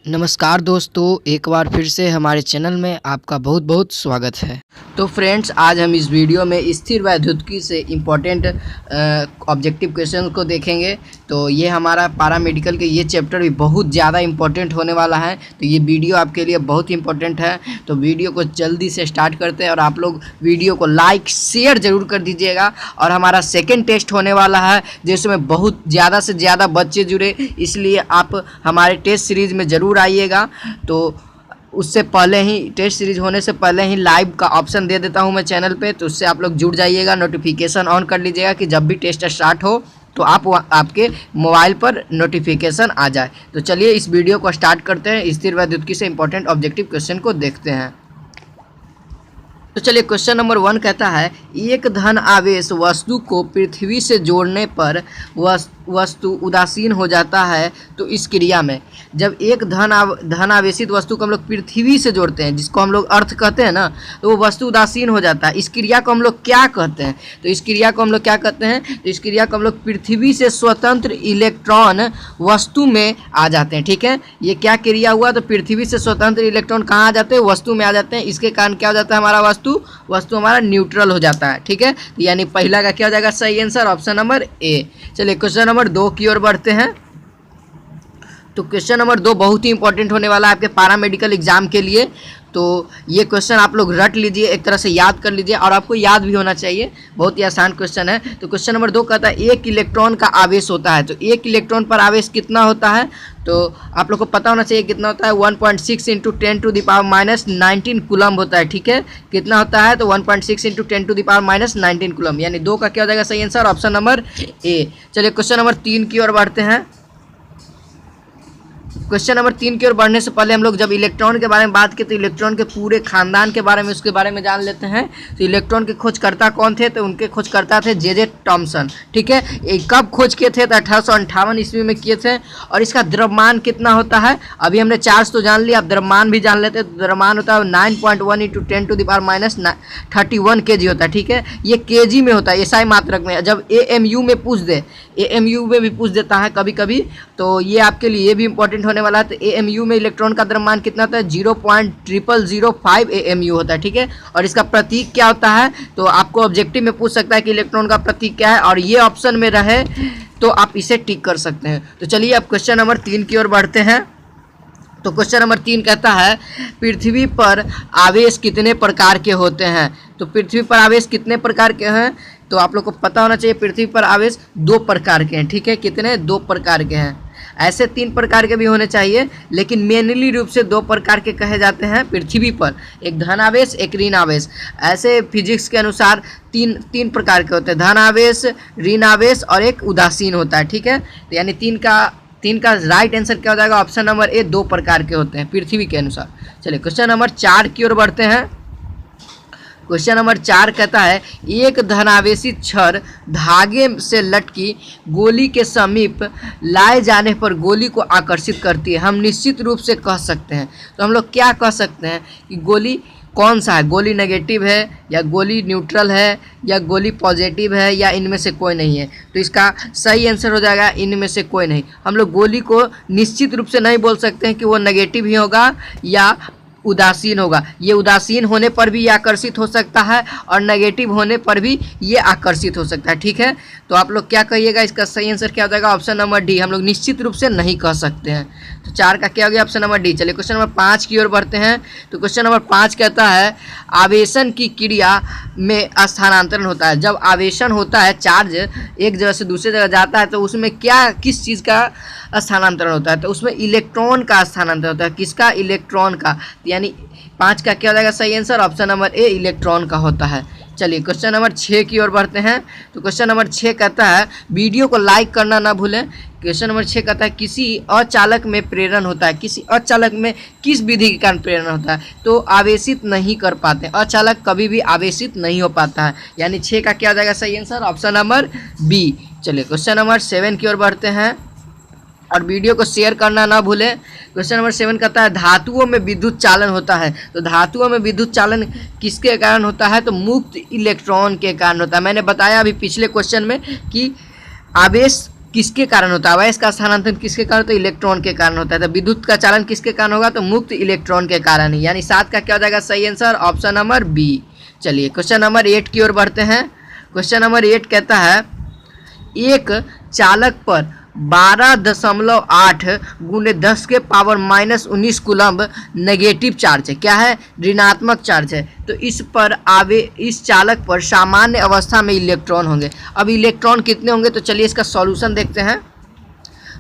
नमस्कार दोस्तों, एक बार फिर से हमारे चैनल में आपका बहुत बहुत स्वागत है। तो फ्रेंड्स, आज हम इस वीडियो में स्थिर वैद्युतिकी से इम्पोर्टेंट ऑब्जेक्टिव क्वेश्चन को देखेंगे। तो ये हमारा पैरामेडिकल के ये चैप्टर भी बहुत ज़्यादा इम्पोर्टेंट होने वाला है, तो ये वीडियो आपके लिए बहुत इम्पोर्टेंट है। तो वीडियो को जल्दी से स्टार्ट करते हैं और आप लोग वीडियो को लाइक शेयर ज़रूर कर दीजिएगा। और हमारा सेकेंड टेस्ट होने वाला है जिसमें बहुत ज़्यादा से ज़्यादा बच्चे जुड़े, इसलिए आप हमारे टेस्ट सीरीज़ में ज़रूर आइएगा। तो उससे पहले ही टेस्ट सीरीज होने से पहले ही लाइव का ऑप्शन दे देता हूं मैं चैनल पे, तो उससे आप लोग जुड़ जाइएगा, नोटिफिकेशन ऑन कर लीजिएगा कि जब भी टेस्ट स्टार्ट हो तो आपके मोबाइल पर नोटिफिकेशन आ जाए। तो चलिए इस वीडियो को स्टार्ट करते हैं। स्थिर वैद्युतिकी से इंपॉर्टेंट ऑब्जेक्टिव क्वेश्चन को देखते हैं। तो चलिए क्वेश्चन नंबर 1 कहता है, एक धन आवेश वस्तु को पृथ्वी से जोड़ने पर वस्तु उदासीन हो जाता है। तो इस क्रिया में जब एक धन आवेशित वस्तु को हम लोग पृथ्वी से जोड़ते हैं, जिसको हम लोग अर्थ कहते हैं ना, तो वो वस्तु उदासीन हो जाता है। इस क्रिया को हम लोग क्या कहते हैं? तो इस क्रिया को हम लोग क्या कहते हैं? तो इस क्रिया को हम लोग पृथ्वी से स्वतंत्र इलेक्ट्रॉन वस्तु में आ जाते हैं। ठीक है, ये क्या क्रिया हुआ? तो पृथ्वी से स्वतंत्र इलेक्ट्रॉन कहाँ आ जाते हैं? वस्तु में आ जाते हैं। इसके कारण क्या हो जाता है? हमारा वस्तु हमारा न्यूट्रल हो जाता है। ठीक है, यानी पहला का क्या हो जाएगा? सही आंसर ऑप्शन नंबर ए। चलिए क्वेश्चन नंबर 2 की ओर बढ़ते हैं। तो क्वेश्चन नंबर 2 बहुत ही इंपॉर्टेंट होने वाला है आपके पैरामेडिकल एग्जाम के लिए। तो ये क्वेश्चन आप लोग रट लीजिए, एक तरह से याद कर लीजिए, और आपको याद भी होना चाहिए, बहुत ही आसान क्वेश्चन है। तो क्वेश्चन नंबर 2 कहता है, एक इलेक्ट्रॉन का आवेश होता है। तो एक इलेक्ट्रॉन पर आवेश कितना होता है? तो आप लोग को पता होना चाहिए कितना होता है। 1.6 × 10⁻⁻19 कूलम होता है। ठीक है, कितना होता है? तो 1.6 × 10⁻⁻19 कूलम, यानी 2 का क्या हो जाएगा? सही आंसर ऑप्शन नंबर ए। चलिए क्वेश्चन नंबर 3 की ओर बढ़ते हैं। क्वेश्चन नंबर 3 की ओर बढ़ने से पहले हम लोग जब इलेक्ट्रॉन के बारे में बात की, तो इलेक्ट्रॉन के पूरे खानदान के बारे में, उसके बारे में जान लेते हैं। तो इलेक्ट्रॉन के खोजकर्ता कौन थे? तो उनके खोजकर्ता थे जे टॉमसन। ठीक है, ये कब खोज किए थे? तो 1858 ईस्वी में किए थे। और इसका द्रव्यमान कितना होता है? अभी हमने चार्ज तो जान लिया, अब द्रव्यमान भी जान लेते हैं। तो द्रव्यमान होता है 9.1 × 10⁻31 kg होता है। ठीक है, ये kg में होता है, एसआई मात्रक में। जब AMU में पूछ दे, AMU में भी पूछ देता है कभी कभी, तो ये आपके लिए ये भी इंपॉर्टेंट होने वाला है। तो AMU में इलेक्ट्रॉन का द्रव्यमान कितना होता है? 0.0005 AMU होता है। ठीक है, और इसका प्रतीक क्या होता है? तो आपको ऑब्जेक्टिव में पूछ सकता है कि इलेक्ट्रॉन का प्रतीक क्या है, और ये ऑप्शन में रहे तो आप इसे टिक कर सकते हैं। तो चलिए अब क्वेश्चन नंबर 3 की ओर बढ़ते हैं। तो क्वेश्चन नंबर 3 कहता है, पृथ्वी पर आवेश कितने प्रकार के होते हैं? तो पृथ्वी पर आवेश कितने प्रकार के हैं? तो आप लोग को पता होना चाहिए, पृथ्वी पर आवेश 2 प्रकार के हैं। ठीक है, कितने? 2 प्रकार के हैं। ऐसे 3 प्रकार के भी होने चाहिए, लेकिन मेनली रूप से 2 प्रकार के कहे जाते हैं पृथ्वी पर, एक धन आवेश, एक ऋण आवेश। ऐसे फिजिक्स के अनुसार तीन प्रकार के होते हैं, धन आवेश, ऋण आवेश और एक उदासीन होता है। ठीक है, तो यानी तीन का राइट आंसर क्या हो जाएगा? ऑप्शन नंबर ए, 2 प्रकार के होते हैं पृथ्वी के अनुसार। चलिए क्वेश्चन नंबर 4 की ओर बढ़ते हैं। क्वेश्चन नंबर 4 कहता है, एक धनावेशित छड़ धागे से लटकी गोली के समीप लाए जाने पर गोली को आकर्षित करती है। हम निश्चित रूप से कह सकते हैं, तो हम लोग क्या कह सकते हैं कि गोली कौन सा है? गोली नेगेटिव है, या गोली न्यूट्रल है, या गोली पॉजिटिव है, या इनमें से कोई नहीं है? तो इसका सही आंसर हो जाएगा इनमें से कोई नहीं। हम लोग गोली को निश्चित रूप से नहीं बोल सकते हैं कि वो नेगेटिव ही होगा या उदासीन होगा। ये उदासीन होने पर भी ये आकर्षित हो सकता है, और नेगेटिव होने पर भी ये आकर्षित हो सकता है। ठीक है, तो आप लोग क्या कहिएगा? इसका सही आंसर क्या हो जाएगा? Option number D. हम लोग निश्चित रूप से नहीं कह सकते हैं। तो 4 का क्या हो गया? Option number D. चलिए क्वेश्चन नंबर 5 की ओर बढ़ते हैं। तो क्वेश्चन नंबर 5 कहता है, आवेशन की क्रिया में स्थानांतरण होता है। जब आवेशन होता है, चार्ज एक जगह से दूसरी जगह जाता है, तो उसमें किस चीज़ का स्थानांतरण होता है? तो उसमें इलेक्ट्रॉन का स्थानांतरण होता है। किसका? इलेक्ट्रॉन का। यानी 5 का क्या हो जाएगा? सही answer option number A, electron का होता है। चलिए क्वेश्चन नंबर 6 की ओर बढ़ते हैं। तो क्वेश्चन नंबर 6 कहता है, वीडियो को लाइक करना ना भूलें। क्वेश्चन नंबर 6 कहता है, किसी अचालक में प्रेरण होता है। किसी अचालक में किस विधि के कारण प्रेरण होता है? तो आवेशित नहीं कर पाते, अचालक कभी भी आवेशित नहीं हो पाता है। यानी 6 का क्या हो जाएगा? सही आंसर ऑप्शन नंबर बी। चलिए क्वेश्चन नंबर 7 की ओर बढ़ते हैं, और वीडियो को शेयर करना ना भूलें। क्वेश्चन नंबर 7 कहता है, धातुओं में विद्युत चालन होता है। तो धातुओं में विद्युत चालन किसके कारण होता है? तो मुक्त इलेक्ट्रॉन के कारण होता है। मैंने बताया अभी पिछले क्वेश्चन में कि आवेश किसके कारण होता है? अवयस्क का स्थानांतरण किसके कारण? तो इलेक्ट्रॉन के कारण होता है। तो विद्युत का चालन किसके कारण होगा? तो मुक्त इलेक्ट्रॉन के कारण ही। यानी 7 का क्या हो जाएगा सही आंसर? Option number B. चलिए क्वेश्चन नंबर 8 की ओर बढ़ते हैं। क्वेश्चन नंबर 8 कहता है एक चालक पर 12.8 गुने 10 के पावर -19 कूलम्ब नेगेटिव चार्ज है। क्या है? ऋणात्मक चार्ज है। तो इस चालक पर सामान्य अवस्था में इलेक्ट्रॉन होंगे। अब इलेक्ट्रॉन कितने होंगे? तो चलिए इसका सॉल्यूशन देखते हैं।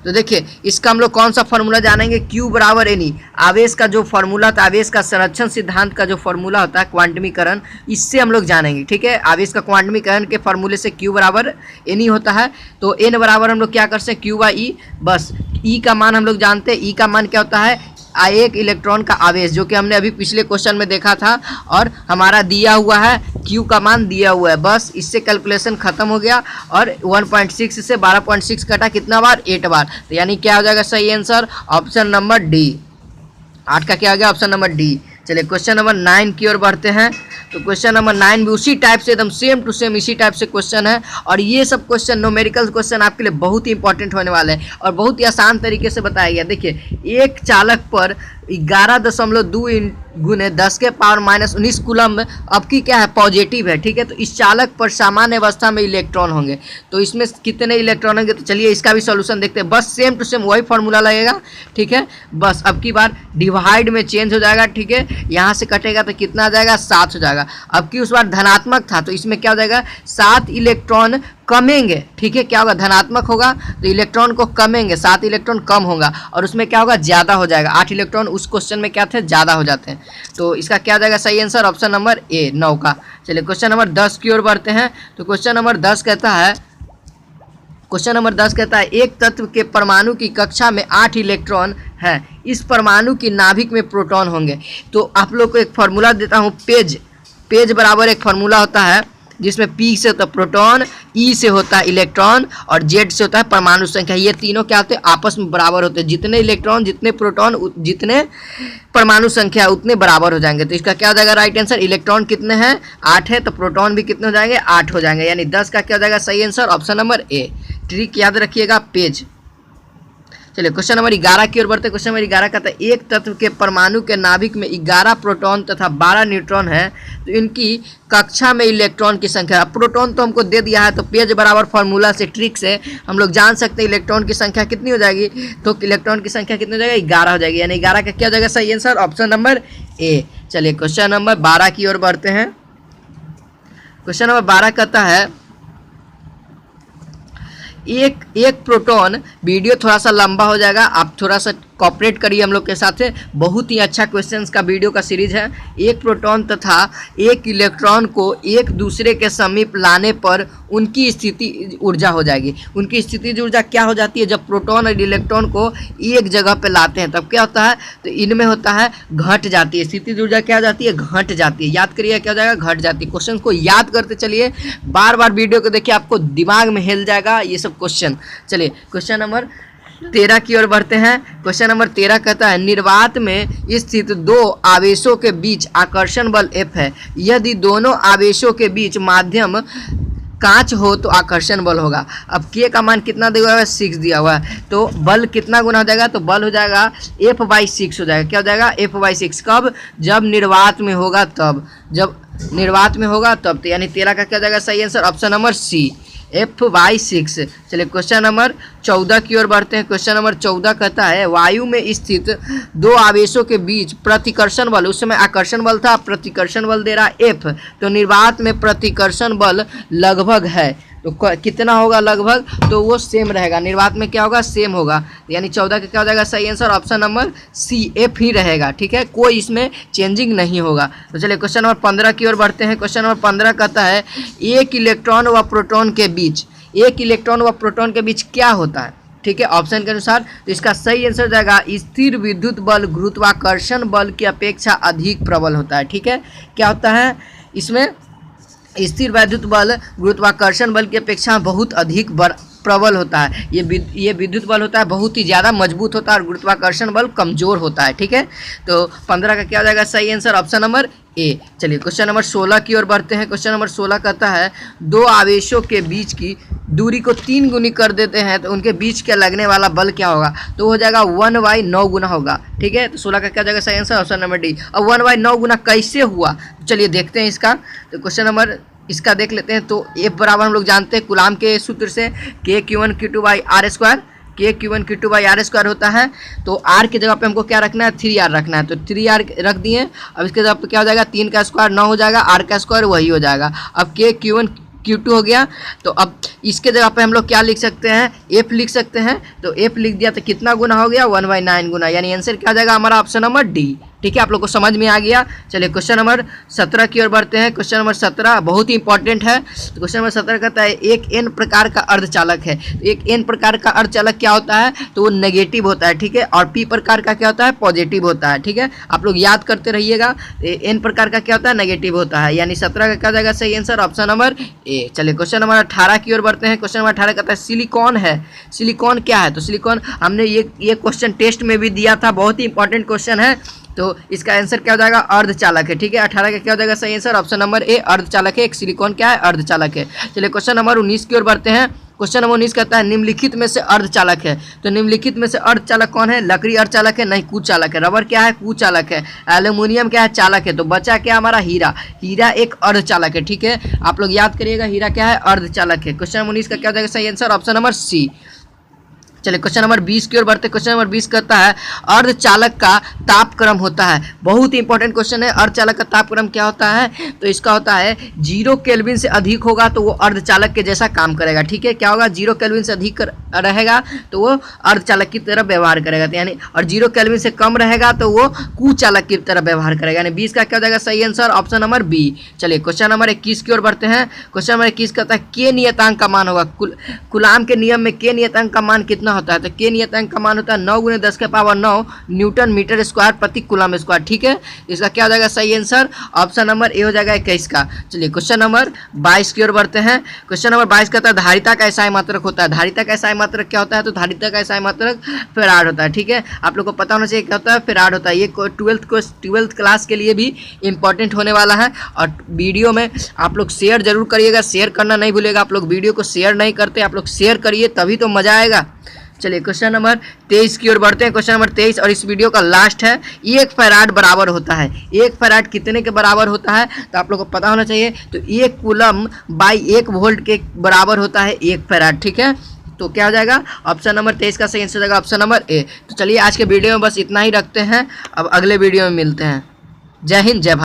तो देखिए इसका हम लोग कौन सा फॉर्मूला जानेंगे? Q बराबर एनी। आवेश का जो फॉर्मूला था, आवेश का संरक्षण सिद्धांत का जो फॉर्मूला होता है क्वांटमीकरण, इससे हम लोग जानेंगे। ठीक है, आवेश का क्वांटमीकरण के फॉर्मूले से Q बराबर एनी होता है। तो N बराबर हम लोग क्या कर सकते हैं? Q/E। बस E का मान हम लोग जानते हैं। E का मान क्या होता है? एक इलेक्ट्रॉन का आवेश, जो कि हमने अभी पिछले क्वेश्चन में देखा था, और हमारा दिया हुआ है Q का मान दिया हुआ है। बस इससे कैलकुलेशन खत्म हो गया। और 1.6 से 12.6 कटा कितना बार? 8 बार। तो यानी क्या हो जाएगा सही आंसर? Option number D. 8 का क्या हो गया? Option number D. चलिए क्वेश्चन नंबर 9 की ओर बढ़ते हैं। तो क्वेश्चन नंबर 9 भी उसी टाइप से, एकदम सेम टू सेम इसी टाइप से क्वेश्चन है। और ये सब क्वेश्चन न्यूमेरिकल क्वेश्चन आपके लिए बहुत ही इंपॉर्टेंट होने वाले हैं और बहुत ही आसान तरीके से बताया गया। देखिए एक चालक पर 11.2 गुने 10 के पावर -19 कूलम्ब अब की क्या है? पॉजिटिव है। ठीक है, तो इस चालक पर सामान्य अवस्था में इलेक्ट्रॉन होंगे। तो इसमें कितने इलेक्ट्रॉन होंगे? तो चलिए इसका भी सॉल्यूशन देखते हैं। बस सेम टू सेम वही फॉर्मूला लगेगा। ठीक है, बस अब की बार डिवाइड में चेंज हो जाएगा। ठीक है, यहाँ से कटेगा तो कितना आ जाएगा? 7 हो जाएगा। अब की उस बार धनात्मक था, तो इसमें क्या हो जाएगा? 7 इलेक्ट्रॉन कमेंगे। ठीक है, क्या होगा? धनात्मक होगा तो इलेक्ट्रॉन को कमेंगे, 7 इलेक्ट्रॉन कम होगा। और उसमें क्या होगा? ज़्यादा हो जाएगा। 8 इलेक्ट्रॉन उस क्वेश्चन में क्या थे? ज़्यादा हो जाते हैं। तो इसका क्या हो जाएगा सही आंसर? ऑप्शन नंबर ए, 9 का। चलिए क्वेश्चन नंबर 10 की ओर बढ़ते हैं। तो क्वेश्चन नंबर 10 कहता है एक तत्व के परमाणु की कक्षा में 8 इलेक्ट्रॉन हैं। इस परमाणु की नाभिक में प्रोटॉन होंगे। तो आप लोग को एक फार्मूला देता हूँ। पेज बराबर एक फार्मूला होता है जिसमें P से होता है प्रोटॉन, E से होता है इलेक्ट्रॉन और Z से होता है परमाणु संख्या। ये तीनों क्या होते हैं? आपस में बराबर होते हैं। जितने इलेक्ट्रॉन, जितने प्रोटॉन, जितने परमाणु संख्या उतने बराबर हो जाएंगे। तो इसका क्या हो जाएगा राइट आंसर? इलेक्ट्रॉन कितने हैं? 8 है, तो प्रोटॉन भी कितने हो जाएंगे? 8 हो जाएंगे। यानी 10 का क्या हो जाएगा सही answer? Option number A. Trick याद रखिएगा, पेज। चलिए क्वेश्चन नंबर 11 की ओर बढ़ते। क्वेश्चन नंबर 11 कहता है एक तत्व के परमाणु के नाभिक में 11 प्रोटॉन तथा 12 न्यूट्रॉन है। तो इनकी कक्षा में इलेक्ट्रॉन की संख्या, प्रोटॉन तो हमको दे दिया है, तो पेज बराबर फार्मूला से, ट्रिक से हम लोग जान सकते हैं इलेक्ट्रॉन की संख्या कितनी हो जाएगी। तो इलेक्ट्रॉन की संख्या कितनी हो जाएगी? 11 हो जाएगी। यानी 11 का क्या हो जाएगा सही आंसर? Option number A. चलिए क्वेश्चन नंबर 12 की ओर बढ़ते हैं। क्वेश्चन नंबर 12 कहता है एक प्रोटॉन, वीडियो थोड़ा सा लंबा हो जाएगा, आप थोड़ा सा कॉपरेट करिए हम लोग के साथ। बहुत ही अच्छा क्वेश्चंस का वीडियो का सीरीज है। एक प्रोटॉन तथा एक इलेक्ट्रॉन को एक दूसरे के समीप लाने पर उनकी स्थिति ऊर्जा हो जाएगी। उनकी स्थिति ऊर्जा क्या हो जाती है? जब प्रोटॉन और इलेक्ट्रॉन को एक जगह पे लाते हैं तब क्या होता है? तो इनमें होता है घट जाती है। स्थिति ऊर्जा क्या हो जाती है? घट जाती है। याद करिए क्या हो जाएगा? घट जाती है। क्वेश्चन को याद करते चलिए, बार बार वीडियो को देखिए, आपको दिमाग में हिल जाएगा ये सब क्वेश्चन। चलिए क्वेश्चन नंबर 13 की ओर बढ़ते हैं। क्वेश्चन नंबर 13 कहता है निर्वात में स्थित 2 आवेशों के बीच आकर्षण बल F है। यदि दोनों आवेशों के बीच माध्यम कांच हो तो आकर्षण बल होगा। अब K का मान कितना दिया हुआ है? 6 दिया हुआ है। तो बल कितना गुना हो जाएगा? तो बल हो जाएगा F/6 हो जाएगा। क्या हो जाएगा? F/6। कब? जब निर्वात में होगा तब। जब निर्वात में होगा तब। तो यानी 13 का क्या हो जाएगा सही आंसर? ऑप्शन नंबर सी, F/6। चलिए क्वेश्चन नंबर 14 की ओर बढ़ते हैं। क्वेश्चन नंबर 14 कहता है वायु में स्थित 2 आवेशों के बीच प्रतिकर्षण बल, उस समय आकर्षण बल था, प्रतिकर्षण बल दे रहा F। तो निर्वात में प्रतिकर्षण बल लगभग है, तो कितना होगा लगभग? तो वो सेम रहेगा। निर्वात में क्या होगा? सेम होगा। यानी 14 का क्या हो जाएगा सही answer? Option number C, F ही रहेगा। ठीक है, कोई इसमें चेंजिंग नहीं होगा। तो चलिए क्वेश्चन नंबर 15 की ओर बढ़ते हैं। क्वेश्चन नंबर 15 कहता है एक इलेक्ट्रॉन व प्रोटॉन के बीच क्या होता है? ठीक है, ऑप्शन के अनुसार। तो इसका सही आंसर जाएगा स्थिर विद्युत बल गुरुत्वाकर्षण बल की अपेक्षा अधिक प्रबल होता है। ठीक है, क्या होता है इसमें? स्थिर वैद्युत बल गुरुत्वाकर्षण बल की अपेक्षा बहुत अधिक प्रबल होता है। ये विद्युत बल होता है बहुत ही ज़्यादा मजबूत होता है और गुरुत्वाकर्षण बल कमज़ोर होता है। ठीक है, तो 15 का क्या हो जाएगा सही आंसर? Option number A. चलिए क्वेश्चन नंबर 16 की ओर बढ़ते हैं। क्वेश्चन नंबर 16 कहता है दो आवेशों के बीच की दूरी को 3 गुनी कर देते हैं तो उनके बीच के लगने वाला बल क्या होगा? तो हो जाएगा 1/9 गुना होगा। ठीक है, तो 16 का क्या जाएगा सही आंसर? Option number D. अब 1/9 गुना कैसे हुआ? चलिए देखते हैं इसका। तो क्वेश्चन नंबर इसका देख लेते हैं। तो F बराबर हम लोग जानते हैं कूलाम के सूत्र से K Q1 Q2/r², K Q1 Q2/r² होता है। तो r की जगह पे हमको क्या रखना है? 3r रखना है। तो 3r रख दिए। अब इसके जगह पे क्या हो जाएगा? 3 का स्क्वायर 9 हो जाएगा, r का स्क्वायर वही हो जाएगा। अब K Q1 Q2 हो गया। तो अब इसके जगह पे हम लोग क्या लिख सकते हैं? F लिख सकते हैं। तो F लिख दिया तो कितना गुना हो गया? 1/9 गुना, यानी आंसर क्या आ जाएगा हमारा? Option number D. ठीक है, आप लोग को समझ में आ गया। चलिए क्वेश्चन नंबर 17 की ओर बढ़ते हैं। क्वेश्चन नंबर 17 बहुत ही इंपॉर्टेंट है। तो क्वेश्चन नंबर 17 कहता है एक एन प्रकार का अर्धचालक है। तो एक एन प्रकार का अर्धचालक क्या होता है? तो वो नेगेटिव होता है। ठीक है, और पी प्रकार का क्या होता है? पॉजिटिव होता है। ठीक है, आप लोग याद करते रहिएगा। एन प्रकार का क्या होता है? नेगेटिव होता है, यानी 17 का क्या जाएगा सही आंसर? Option number A. चलिए क्वेश्चन नंबर 18 की ओर बढ़ते हैं। क्वेश्चन नंबर 18 कहता है सिलिकॉन है। सिलिकॉन क्या है? तो सिलिकॉन हमने ये क्वेश्चन टेस्ट में भी दिया था, बहुत ही इंपॉर्टेंट क्वेश्चन है। तो इसका आंसर क्या हो जाएगा? अर्धचालक है। ठीक है, 18 का क्या हो जाएगा सही आंसर? ऑप्शन नंबर ए, अर्धचालक है। एक सिलिकॉन क्या है? अर्धचालक है। चलिए क्वेश्चन नंबर 19 की ओर बढ़ते हैं। क्वेश्चन नंबर 19 कहता है निम्नलिखित में से अर्धचालक है। तो निम्नलिखित में से अर्धचालक कौन है? लकड़ी अर्धचालक है? नहीं, कुचालक है। रबर क्या है? कुचालक है। एल्यूमिनियम क्या है? चालक है। तो बचा क्या हमारा? हीरा। हीरा एक अर्धचालक है। ठीक है, आप लोग याद करिएगा, हीरा क्या है? अर्धचालक है। क्वेश्चन नंबर 19 का क्या हो जाएगा सही आंसर? ऑप्शन नंबर सी। चलिए क्वेश्चन नंबर 20 की ओर बढ़ते। क्वेश्चन नंबर 20 कहता है अर्धचालक का तापक्रम होता है। बहुत ही इंपॉर्टेंट क्वेश्चन है। अर्धचालक का तापक्रम क्या होता है? तो इसका होता है 0 केल्विन से अधिक होगा तो वो अर्धचालक के जैसा काम करेगा। ठीक है, क्या होगा? 0 केल्विन से अधिक रहेगा तो वो अर्धचालक की तरह व्यवहार करेगा, तो यानी और 0 केल्विन से कम रहेगा तो वो कुचालक की तरह व्यवहार करेगा। यानी 20 का क्या हो जाएगा सही आंसर? Option number B. चलिए क्वेश्चन नंबर 21 की ओर बढ़ते हैं। क्वेश्चन नंबर 21 कहता है के नियतांक का मान होगा। कूलाम के नियम में के नियतांक का मान कितना होता है? तो के नियतांक का मान होता है 9 × 10⁻9 न्यूटन मीटर स्क्वायर प्रति कूलम स्क्वायर। ठीक है, इसका क्या हो जाएगा सही आंसर? ऑप्शन नंबर ए हो जाएगा 21 का। चलिए क्वेश्चन नंबर 22 की ओर बढ़ते हैं। क्वेश्चन नंबर 22 कहता है धारिता का एसआई मात्रक होता है। धारिता का एसआई मात्रक क्या होता है? तो धारिता का एसआई मात्रक फेराड होता है। ठीक है, आप लोग को पता होना चाहिए क्या होता है? फेराड होता है। ये 12th क्लास के लिए भी इंपॉर्टेंट होने वाला है। और वीडियो में आप लोग शेयर जरूर करिएगा, शेयर करना नहीं भूलिएगा। आप लोग वीडियो को शेयर नहीं करते, आप लोग शेयर करिए तभी तो मजा आएगा। चलिए क्वेश्चन नंबर 23 की ओर बढ़ते हैं। क्वेश्चन नंबर 23 और इस वीडियो का लास्ट है। 1 फैराड बराबर होता है। 1 फैराड कितने के बराबर होता है? तो आप लोग को पता होना चाहिए। तो 1 कूलम बाई 1 वोल्ट के बराबर होता है 1 फैराड। ठीक है, तो क्या हो जाएगा? ऑप्शन नंबर 23 का सही आंसर हो जाएगा ऑप्शन नंबर ए। तो चलिए आज के वीडियो में बस इतना ही रखते हैं। अब अगले वीडियो में मिलते हैं। जय हिंद, जय भारत।